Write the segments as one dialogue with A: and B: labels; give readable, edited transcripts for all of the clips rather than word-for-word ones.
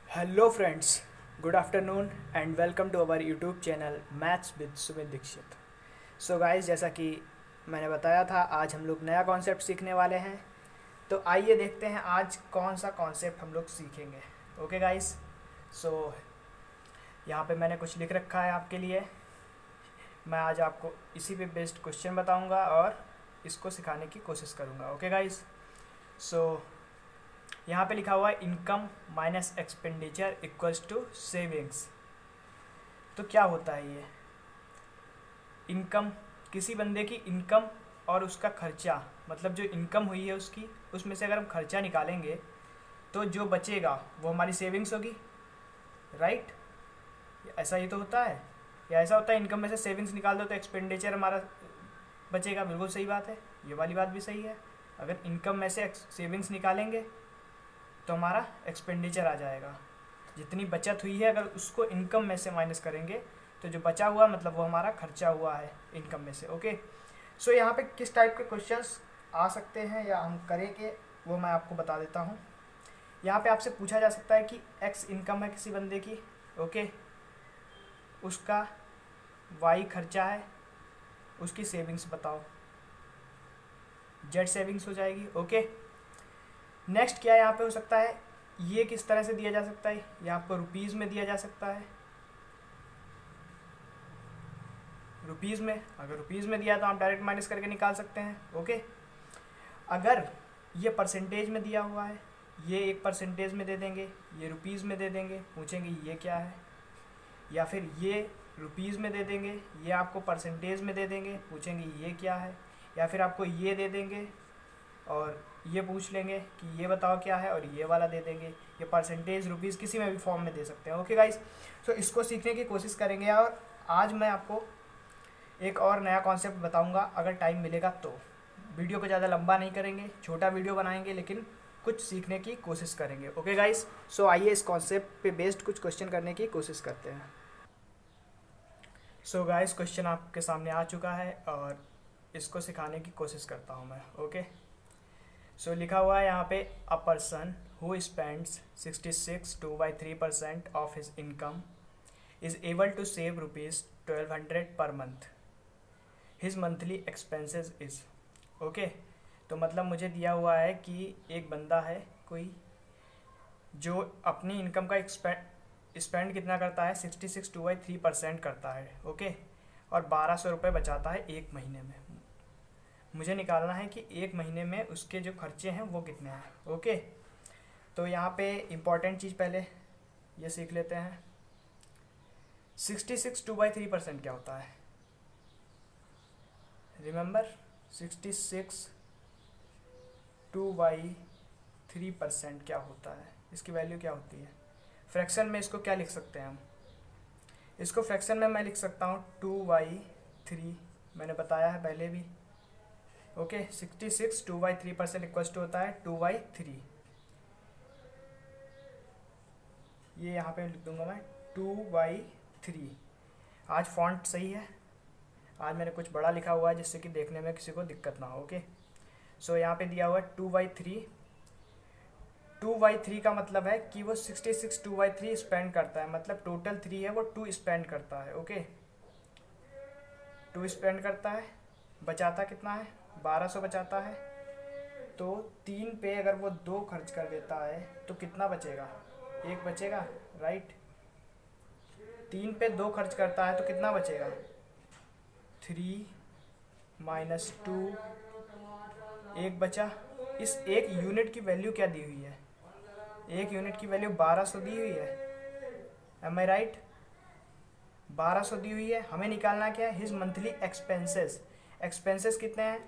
A: Hello friends, good afternoon and welcome to our YouTube channel maths with Sumit Dikshit. So guys, जैसा कि मैंने बताया था, आज हम लोग नया कॉन्सेप्ट सीखने वाले हैं। तो आइए देखते हैं आज कौन सा कॉन्सेप्ट हम लोग सीखेंगे। ओके गाइस, सो यहाँ पे मैंने कुछ लिख रखा है आपके लिए। मैं आज आपको इसी पे बेस्ड क्वेश्चन बताऊँगा और इसको सिखाने की कोशिश करूँगा। ओके गाइस, सो यहाँ पे लिखा हुआ है income minus expenditure equals to savings. तो क्या होता है ये इनकम? किसी बंदे की इनकम और उसका खर्चा, मतलब जो इनकम हुई है उसकी, उसमें से अगर हम खर्चा निकालेंगे तो जो बचेगा वो हमारी सेविंग्स होगी, राइट? ऐसा ही तो होता है, या ऐसा होता है इनकम में से सेविंग्स निकाल दो तो एक्सपेंडिचर हमारा बचेगा। बिल्कुल सही बात है, ये वाली बात भी सही है। अगर इनकम में से सेविंग्स निकालेंगे तो हमारा एक्सपेंडिचर आ जाएगा। जितनी बचत हुई है अगर उसको इनकम में से माइनस करेंगे तो जो बचा हुआ मतलब वो हमारा खर्चा हुआ है इनकम में से। ओके, सो यहाँ पे किस टाइप के क्वेश्चंस आ सकते हैं या हम करेंगे वो मैं आपको बता देता हूँ। यहाँ पे आपसे पूछा जा सकता है कि एक्स इनकम है किसी बंदे की, ओके, उसका वाई खर्चा है, उसकी सेविंग्स बताओ। जेड सेविंग्स हो जाएगी। ओके, नेक्स्ट क्या यहाँ पे हो सकता है, ये किस तरह से दिया जा सकता है, ये आपको रुपीज़ में दिया जा सकता है। रुपीज़ में, अगर रुपीज़ में दिया तो आप डायरेक्ट माइनस करके निकाल सकते हैं। ओके, अगर ये परसेंटेज में दिया हुआ है, ये एक परसेंटेज में दे देंगे, ये रुपीज़ में दे देंगे, पूछेंगे ये क्या है। या फिर ये रुपीज़ में दे देंगे, ये आपको परसेंटेज में दे देंगे, पूछेंगे ये क्या है। या फिर आपको ये दे देंगे और ये पूछ लेंगे कि ये बताओ क्या है, और ये वाला दे देंगे। ये परसेंटेज, रुपीज़ किसी में भी फॉर्म में दे सकते हैं। ओके गाइस, सो इसको सीखने की कोशिश करेंगे और आज मैं आपको एक और नया कॉन्सेप्ट बताऊंगा अगर टाइम मिलेगा तो। वीडियो को ज़्यादा लंबा नहीं करेंगे, छोटा वीडियो बनाएंगे, लेकिन कुछ सीखने की कोशिश करेंगे। ओके गाइस, सो आइए इस कॉन्सेप्ट पे बेस्ड कुछ क्वेश्चन करने की कोशिश करते हैं। सो गाइस, क्वेश्चन आपके सामने आ चुका है और इसको सिखाने की कोशिश करता हूँ मैं। ओके, सो लिखा हुआ है यहाँ पे, a person who spends 66.2/3% of his income is able to save ₹1200 per month. His monthly expenses is. Okay, तो मतलब मुझे दिया हुआ है कि एक बंदा है कोई जो अपनी इनकम का स्पेंड कितना करता है, 66.2/3% करता है। ओके, और 1200 रुपये बचाता है एक महीने में। मुझे निकालना है कि एक महीने में उसके जो खर्चे हैं वो कितने हैं। ओके, तो यहाँ पे इम्पॉर्टेंट चीज़ पहले ये सीख लेते हैं। 66.2/3% क्या होता है? रिमेंबर, 66.2/3% क्या होता है, इसकी वैल्यू क्या होती है? फ्रैक्शन में इसको क्या लिख सकते हैं हम? इसको फ्रैक्शन में मैं लिख सकता हूँ 2/3, मैंने बताया है पहले भी। ओके, 66 2/3% इक्वल्स टू होता है 2/3। ये यहाँ पे लिख दूंगा मैं 2/3। आज फॉन्ट सही है, आज मैंने कुछ बड़ा लिखा हुआ है जिससे कि देखने में किसी को दिक्कत ना हो। ओके, सो यहाँ पे दिया हुआ है 2/3। 2/3 का मतलब है कि वो 66 2/3 स्पेंड करता है, मतलब टोटल 3 है वो 2 स्पेंड करता है। ओके, 2 स्पेंड करता है, बचाता कितना है, 1200 बचाता है। तो 3 पे अगर वो 2 खर्च कर देता है तो कितना बचेगा, 1 बचेगा, राइट? 3 पे 2 खर्च करता है तो कितना बचेगा, 3 माइनस 2, 1 बचा। इस एक यूनिट की वैल्यू क्या दी हुई है, एक यूनिट की वैल्यू 1200 दी हुई है। एम आई राइट? 1200 दी हुई है, हमें निकालना क्या है, हिज मंथली एक्सपेंसेस। एक्सपेंसेस कितने हैं,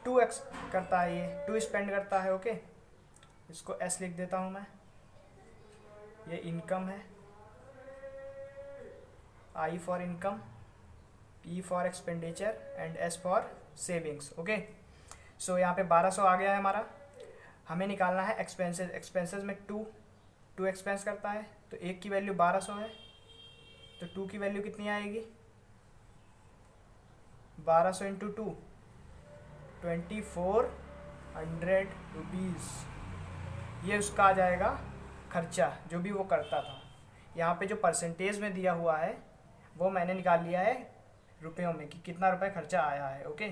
A: 2x करता है, ये 2 स्पेंड करता है। ओके, इसको s लिख देता हूँ मैं। ये इनकम है, I for income, E for expenditure and S for savings. Okay, so यहाँ पे 1200 आ गया है हमारा। हमें निकालना है एक्सपेंसेस। एक्सपेंसेस में 2 एक्सपेंस करता है तो एक की वैल्यू 1200 है, तो 2 की वैल्यू कितनी आएगी, 1200 इंटू 2, 2400 रुपीज़। ये उसका आ जाएगा खर्चा जो भी वो करता था। यहाँ पे जो परसेंटेज में दिया हुआ है वो मैंने निकाल लिया है रुपयों में कि कितना रुपए खर्चा आया है। ओके,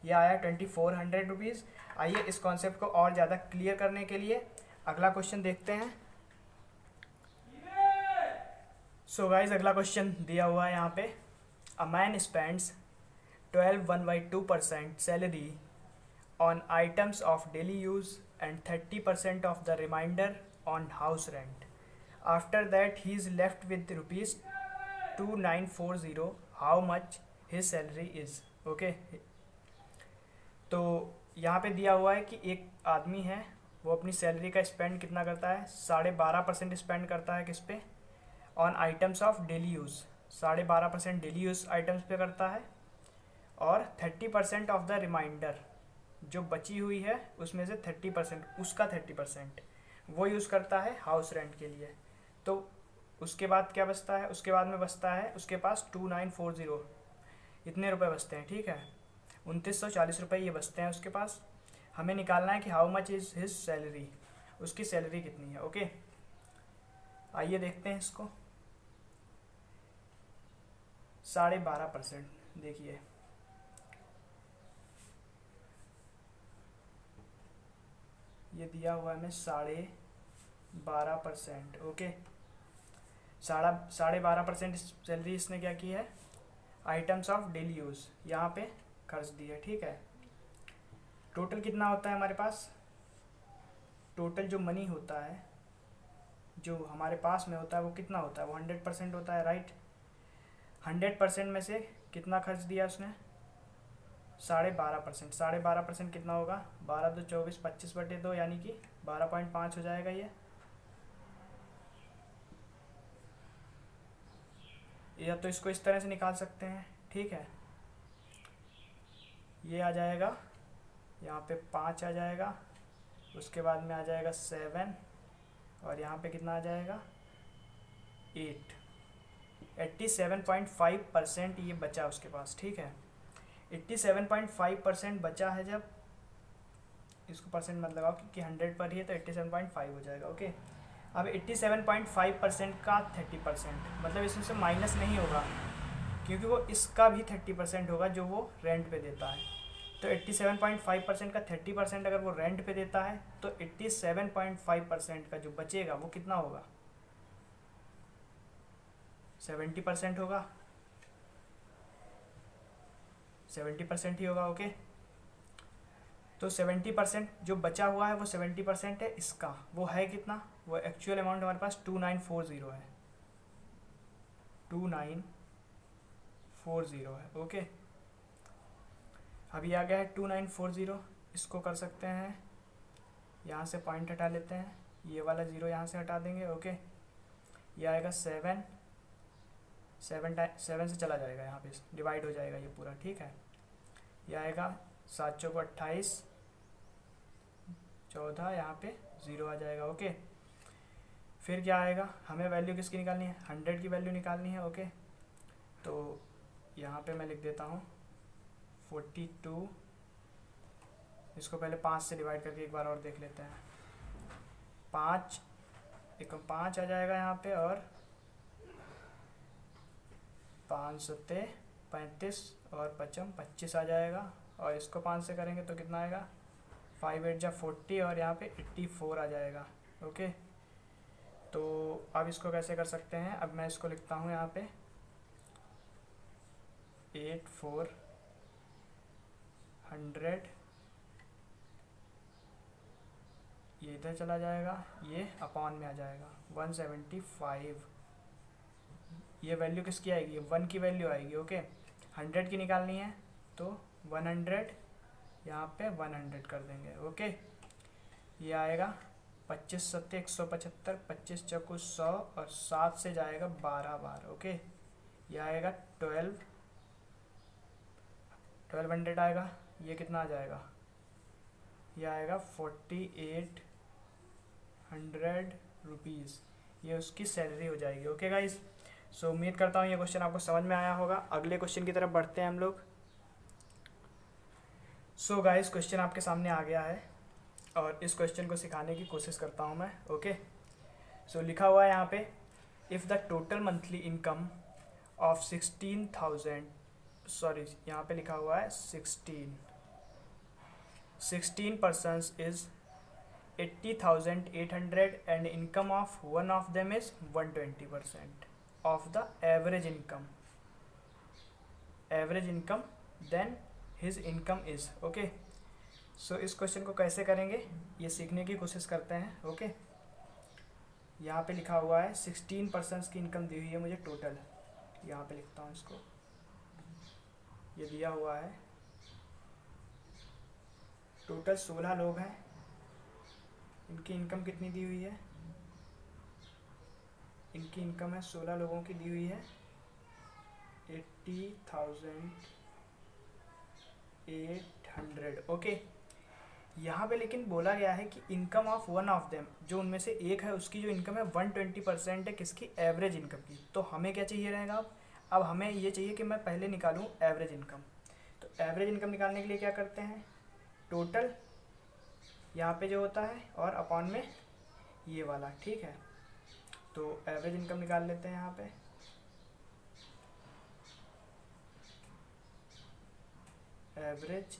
A: ये आया 2400 रुपीज़। आइए इस कॉन्सेप्ट को और ज़्यादा क्लियर करने के लिए अगला क्वेश्चन देखते हैं। सो गाइज अगला क्वेश्चन दिया हुआ है यहाँ पे, a man spends 12.2% salary on items of daily use and 30% of the remainder on house rent. After that he is left with rupees 2940. How much his salary is? Okay, तो यहाँ पे दिया हुआ है कि एक आदमी है, वो अपनी सैलरी का स्पेंड कितना करता है, 12.5% स्पेंड करता है किस पे, on items of daily use, 12.5% daily use items पे करता है, और 30% ऑफ द रिमाइंडर, जो बची हुई है उसमें से 30%, उसका 30% वो यूज़ करता है हाउस रेंट के लिए। तो उसके बाद क्या बचता है, उसके बाद में बचता है उसके पास 2940, इतने रुपए बचते हैं। ठीक है, 2940 रुपये ये बचते हैं उसके पास। हमें निकालना है कि how much is his salary, उसकी सैलरी कितनी है। ओके, आइए देखते हैं इसको। 12.5%, देखिए ये दिया हुआ है मैं 12.5%। ओके, 12.5% सैलरी इसने क्या की है, आइटम्स ऑफ डेली यूज़ यहाँ पे खर्च दी है। ठीक है, टोटल कितना होता है हमारे पास, टोटल जो मनी होता है जो हमारे पास में होता है वो कितना होता है, वो 100% होता है। राइट, 100% में से कितना खर्च दिया उसने, 12.5%। 12.5% कितना होगा, 12 2 24, 25/2, यानी कि 12.5 हो जाएगा ये। या तो इसको इस तरह से निकाल सकते हैं। ठीक है, ये आ जाएगा यहाँ पे 5 आ जाएगा, उसके बाद में आ जाएगा 7, और यहाँ पे कितना आ जाएगा 8। 87.5% ये बचा उसके पास। ठीक है, 87.5% बचा है। जब इसको परसेंट मत लगाओ क्योंकि 100 पर ही है, तो 87.5 हो जाएगा। ओके, अब 87.5% का 30%, मतलब इसमें से माइनस नहीं होगा क्योंकि वो इसका भी 30% होगा जो वो रेंट पे देता है। तो 87.5% का 30% अगर वो रेंट पे देता है तो 87.5% का जो बचेगा वो कितना होगा, 70% होगा, 70% ही होगा। ओके, तो 70% जो बचा हुआ है वो 70% है इसका, वो है कितना, वो एक्चुअल अमाउंट हमारे पास 2940 है, 2940 है। ओके, अभी आ गया है 2940, इसको कर सकते हैं, यहाँ से पॉइंट हटा लेते हैं, ये वाला 0 यहाँ से हटा देंगे। ओके, ये आएगा 7 से चला जाएगा, यहाँ पे डिवाइड हो जाएगा ये पूरा। ठीक है, ये आएगा 7 चौको 28, 14, यहाँ पे 0 आ जाएगा। ओके, फिर क्या आएगा, हमें वैल्यू किसकी निकालनी है, 100 की वैल्यू निकालनी है। ओके, तो यहाँ पे मैं लिख देता हूँ 42, इसको पहले 5 से डिवाइड करके एक बार और देख लेते हैं। 5 आ जाएगा यहाँ पे, और 5 सत्ते 35, और 55 25 आ जाएगा, और इसको 5 से करेंगे तो कितना आएगा, 5 8 जा 40, और यहाँ पे 84 आ जाएगा। ओके, तो अब इसको कैसे कर सकते हैं, अब मैं इसको लिखता हूँ यहाँ पे 84 100, ये इधर चला जाएगा, ये अपॉन में आ जाएगा 175। ये वैल्यू किसकी आएगी, 1 की वैल्यू आएगी। ओके, 100 की निकालनी है तो 100, यहाँ पे 100 कर देंगे। ओके, ये आएगा 25 सत्ते 175, 25 चौको 100, और 7 से जाएगा 12 बार। ओके, ये आएगा 1200 आएगा, ये कितना आ जाएगा, ये आएगा 4800 रुपीज़, ये उसकी सैलरी हो जाएगी। ओके गाइज, सो उम्मीद करता हूँ ये क्वेश्चन आपको समझ में आया होगा। अगले क्वेश्चन की तरफ बढ़ते हैं हम लोग। सो गाइज, क्वेश्चन आपके सामने आ गया है और इस क्वेश्चन को सिखाने की कोशिश करता हूँ मैं। ओके, सो लिखा हुआ है यहाँ पे, if the total monthly income of 16,000, sorry यहाँ पे लिखा हुआ है 16 persons is 80,800 and income of one of them is 120% of the average income, then his income is okay. सो इस क्वेश्चन को कैसे करेंगे ये सीखने की कोशिश करते हैं. ओके यहाँ पे लिखा हुआ है 16 पर्सन्स की इनकम दी हुई है मुझे टोटल. यहाँ पे लिखता हूँ इसको, ये दिया हुआ है टोटल 16 लोग हैं. इनकी इनकम कितनी दी हुई है, इनकी इनकम है 16 लोगों की दी हुई है 80,800. ओके यहाँ पे लेकिन बोला गया है कि income of one of them, जो उनमें से एक है उसकी जो इनकम है 120% है किसकी, एवरेज इनकम की. तो हमें क्या चाहिए रहेगा अब हमें ये चाहिए कि मैं पहले निकालूं एवरेज इनकम. तो एवरेज इनकम निकालने के लिए क्या करते हैं, टोटल यहाँ पे जो होता है और अपॉन में ये वाला. ठीक है, तो एवरेज इनकम निकाल लेते हैं यहाँ पे. एवरेज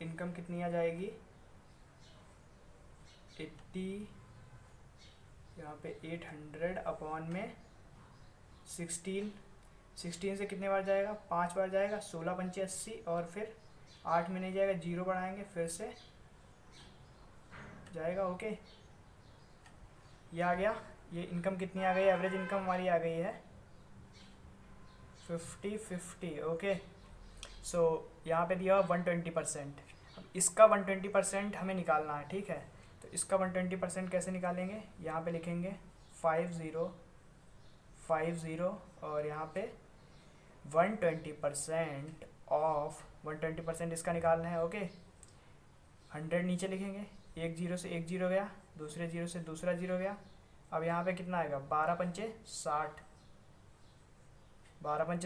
A: इनकम कितनी आ जाएगी 80, यहाँ पे 800 अपॉन में 16 से कितने बार जाएगा, 5 बार जाएगा. 16 पंचे 80 और फिर 8 में नहीं जाएगा, 0 बढ़ाएंगे फिर से जाएगा. ओके ये आ गया. ये इनकम कितनी आ गई, एवरेज इनकम हमारी आ गई है 50. ओके सो यहाँ पे दिया 120%. अब इसका 120% हमें निकालना है. ठीक है, तो इसका 120% कैसे निकालेंगे, यहाँ पे लिखेंगे 50 और यहाँ पे 120% ऑफ 120% इसका निकालना है. ओके 100 नीचे लिखेंगे, एक जीरो से एक जीरो गया, दूसरे जीरो से दूसरा जीरो गया. अब यहाँ पे कितना आएगा, 12 पंचे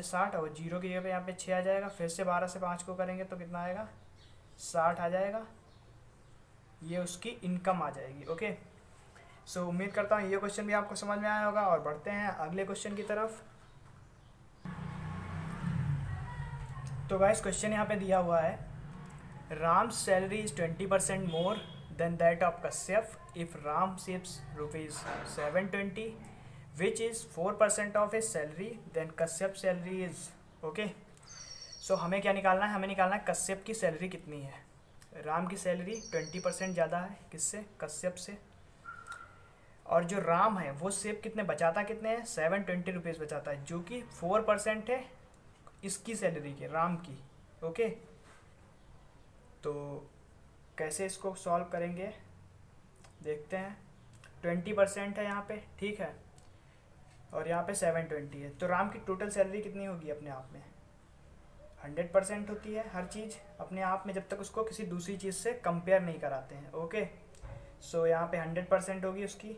A: 60 और जीरो की जगह पे यहाँ पे 6 आ जाएगा. फिर से 12 से 5 को करेंगे तो कितना आएगा, 60 आ जाएगा. ये उसकी इनकम आ जाएगी. ओके सो उम्मीद करता हूँ ये क्वेश्चन भी आपको समझ में आया होगा. और बढ़ते हैं अगले क्वेश्चन की तरफ. तो गाइस क्वेश्चन यहाँ पे दिया हुआ है, Ram salary is 20% more than that of Kashyap if Ram saves ₹720 which is 4% of his salary, then Kashyap salary is. Okay so हमें क्या निकालना है, हमें निकालना है कश्यप की सैलरी कितनी है. राम की सैलरी 20% ज़्यादा है किससे, कश्यप से. और जो राम है वो सेव कितने बचाता, कितने हैं 720 रुपीज़ बचाता है, जो कि 4% है इसकी सैलरी के, राम की. ओके तो कैसे इसको सॉल्व करेंगे देखते हैं. 20% है यहाँ पे, ठीक है, और यहाँ पे 720 है. तो राम की टोटल सैलरी कितनी होगी अपने आप में, 100% होती है हर चीज़ अपने आप में जब तक उसको किसी दूसरी चीज़ से कंपेयर नहीं कराते हैं. ओके सो यहाँ पे 100% होगी उसकी,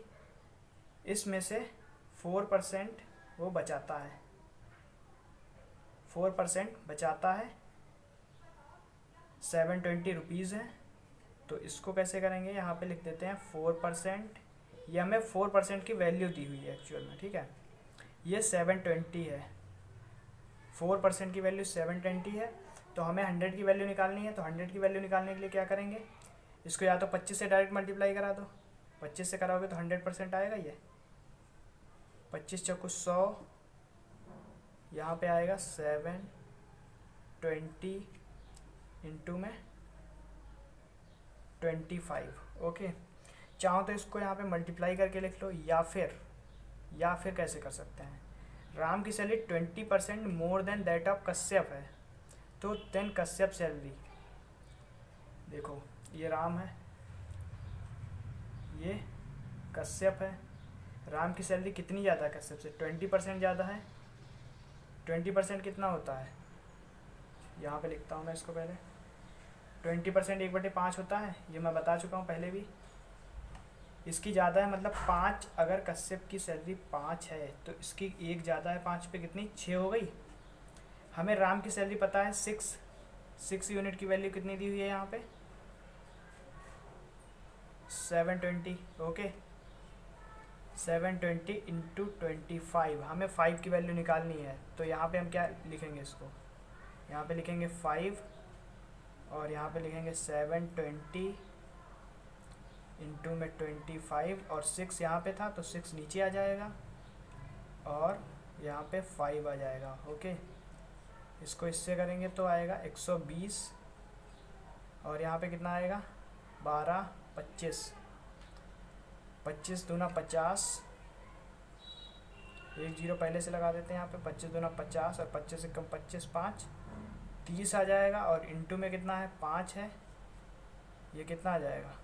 A: इसमें से 4% वो बचाता है, 4% बचाता है, 720 रुपीज़ है. तो इसको कैसे करेंगे, यहाँ पे लिख देते हैं 4%. ये हमें 4% की वैल्यू दी हुई है एक्चुअल में. ठीक है, ये 720 है, 4% की वैल्यू 720 है. तो हमें 100 की वैल्यू निकालनी है. तो 100 की वैल्यू निकालने के लिए क्या करेंगे, इसको या तो 25 से डायरेक्ट मल्टीप्लाई करा दो. 25 से कराओगे तो 100% आएगा. ये 25 चौको 100, यहाँ पे आएगा 720 इंटू में 25. ओके चाहो तो इसको यहाँ पे मल्टीप्लाई करके लिख लो, या फिर कैसे कर सकते हैं, राम की salary 20% more than that of Kashyap है. तो देन कश्यप सैलरी, देखो ये राम है, ये कश्यप है. राम की सैलरी कितनी ज़्यादा है कश्यप से, 20% ज़्यादा है. 20% कितना होता है, यहाँ पे लिखता हूँ मैं इसको पहले. 20% 1/5 होता है, ये मैं बता चुका हूँ पहले भी. इसकी ज़्यादा है, मतलब 5. अगर कश्यप की सैलरी 5 है तो इसकी एक ज़्यादा है, 5 पे कितनी 6 हो गई. हमें राम की सैलरी पता है 6 6 यूनिट की वैल्यू कितनी दी हुई है यहाँ पे 720। ओके 720 इंटू 25, हमें 5 की वैल्यू निकालनी है। तो यहाँ पे हम क्या लिखेंगे, इसको यहाँ पे लिखेंगे 5 और यहाँ पे लिखेंगे 720 इंटू में 25 और 6 यहाँ पे था तो 6 नीचे आ जाएगा और यहाँ पे 5 आ जाएगा। ओके इसको इससे करेंगे तो आएगा 120 और यहाँ पे कितना आएगा 12 25 25 दूना 50, एक जीरो पहले से लगा देते हैं यहाँ पे, 25 दूना 50 और 25 से कम 25 5 30 आ जाएगा और इंटू में कितना है 5 है, ये कितना आ जाएगा,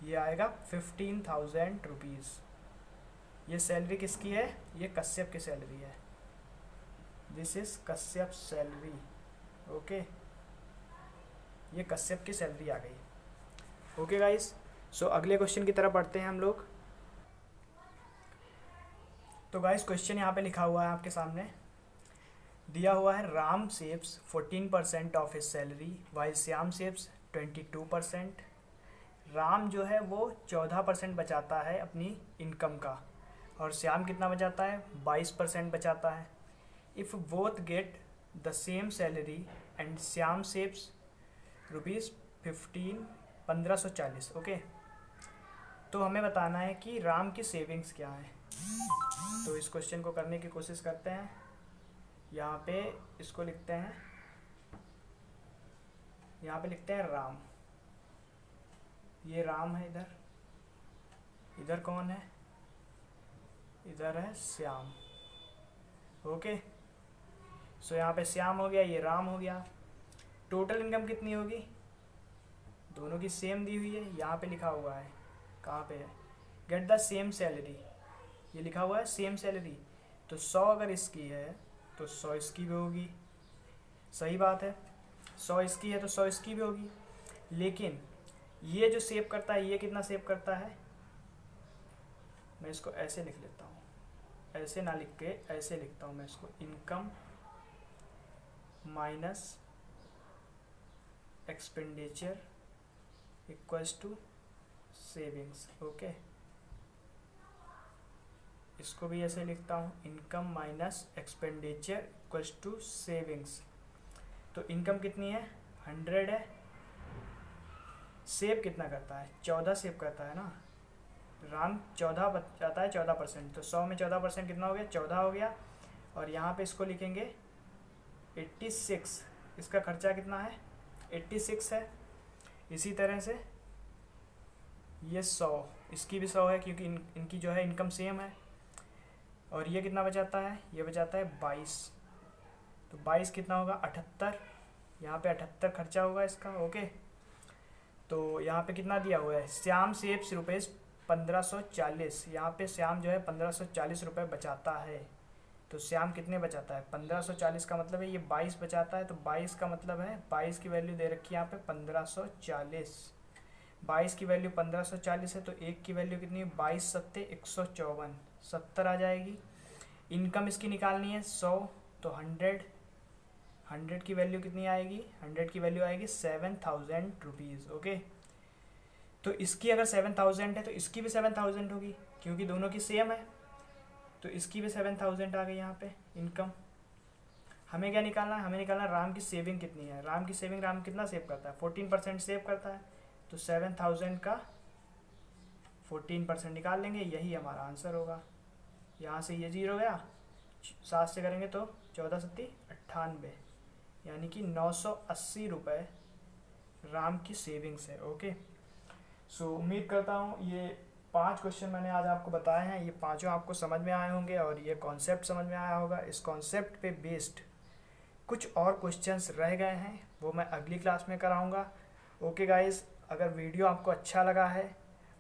A: ये आएगा 15,000 रुपीज़। ये सैलरी किसकी है, ये कश्यप की सैलरी है। This is Kashyap salary. Okay ये कश्यप की सैलरी आ गई। ओके गाइस, सो अगले क्वेश्चन की तरफ बढ़ते हैं हम लोग। तो गाइस क्वेश्चन यहाँ पे लिखा हुआ है आपके सामने, दिया हुआ है Ram saves 14% of his salary while Shyam saves 22%। Ram जो है वो 14% बचाता है अपनी इनकम का और श्याम कितना बचाता है 22% बचाता है। If both get the same salary and Shyam saves rupees 1540। Okay तो हमें बताना है कि राम की सेविंग्स क्या है। तो इस क्वेश्चन को करने की कोशिश करते हैं। यहाँ पे इसको लिखते हैं, यहाँ पे लिखते हैं राम, ये राम है, इधर कौन है, इधर है श्याम। ओके सो यहाँ पे श्याम हो गया, ये राम हो गया। टोटल इनकम कितनी होगी, दोनों की सेम दी हुई है, यहाँ पे लिखा हुआ है, कहाँ पे है, गेट द सेम सैलरी, ये लिखा हुआ है सेम सैलरी। तो 100 अगर इसकी है तो 100 इसकी भी होगी, सही बात है, 100 इसकी है तो 100 इसकी भी होगी। लेकिन ये जो सेव करता है ये कितना सेव करता है, मैं इसको ऐसे लिख लेता हूँ, ऐसे ना लिख के ऐसे लिखता हूँ मैं इसको, income minus expenditure equals to savings. Okay इसको भी ऐसे लिखता हूँ, income minus expenditure equals to savings. तो इनकम कितनी है 100 है, सेव कितना करता है 14 सेव करता है ना, राम 14 बचाता है 14%, तो 100 में 14% कितना हो गया 14 हो गया। और यहाँ पे इसको लिखेंगे 86, इसका खर्चा कितना है 86 है। इसी तरह से ये 100, इसकी भी 100 है क्योंकि इनकी जो है इनकम सेम है। और ये कितना बचाता है, ये बचाता है 22, तो 22 कितना होगा 78, यहाँ पे 78 खर्चा होगा इसका। ओके तो यहाँ पे कितना दिया हुआ है, श्याम सेव्स रुपीज़ 1540, यहाँ पे श्याम जो है 1540 रुपये बचाता है। तो श्याम कितने बचाता है 1540 का मतलब है ये 22 बचाता है, तो 22 का मतलब है 22 की वैल्यू दे रखी है यहाँ पे 1540, 22 की वैल्यू 1540 है, तो एक की वैल्यू कितनी है 22 सत्ते 154, 70 आ जाएगी। इनकम इसकी निकालनी है 100, तो 100 की वैल्यू कितनी आएगी, 100 की वैल्यू आएगी 7000 रुपीज़। ओके तो इसकी अगर 7000 है तो इसकी भी 7000 होगी क्योंकि दोनों की सेम है, तो इसकी भी 7000 आ गई यहाँ पे इनकम। हमें क्या निकालना है, हमें निकालना है राम की सेविंग कितनी है। राम की सेविंग, राम कितना सेव करता है 14% सेव करता है, तो 7000 का 14% निकाल लेंगे, यही हमारा आंसर होगा। यहाँ से ये 0 गया, 7 से करेंगे तो 14 सत्ती 98, यानी कि 980 रुपये राम की सेविंग्स है। ओके सो उम्मीद करता हूँ ये 5 क्वेश्चन मैंने आज आपको बताए हैं, ये पांचों आपको समझ में आए होंगे और ये कॉन्सेप्ट समझ में आया होगा। इस कॉन्सेप्ट पे बेस्ड कुछ और क्वेश्चंस रह गए हैं, वो मैं अगली क्लास में कराऊंगा। ओके गाइस, अगर वीडियो आपको अच्छा लगा है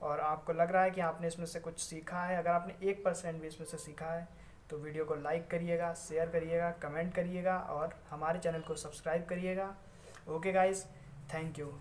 A: और आपको लग रहा है कि आपने इसमें से कुछ सीखा है, अगर आपने 1% भी इसमें से सीखा है तो वीडियो को लाइक करिएगा, शेयर करिएगा, कमेंट करिएगा और हमारे चैनल को सब्सक्राइब करिएगा। Okay guys, thank you.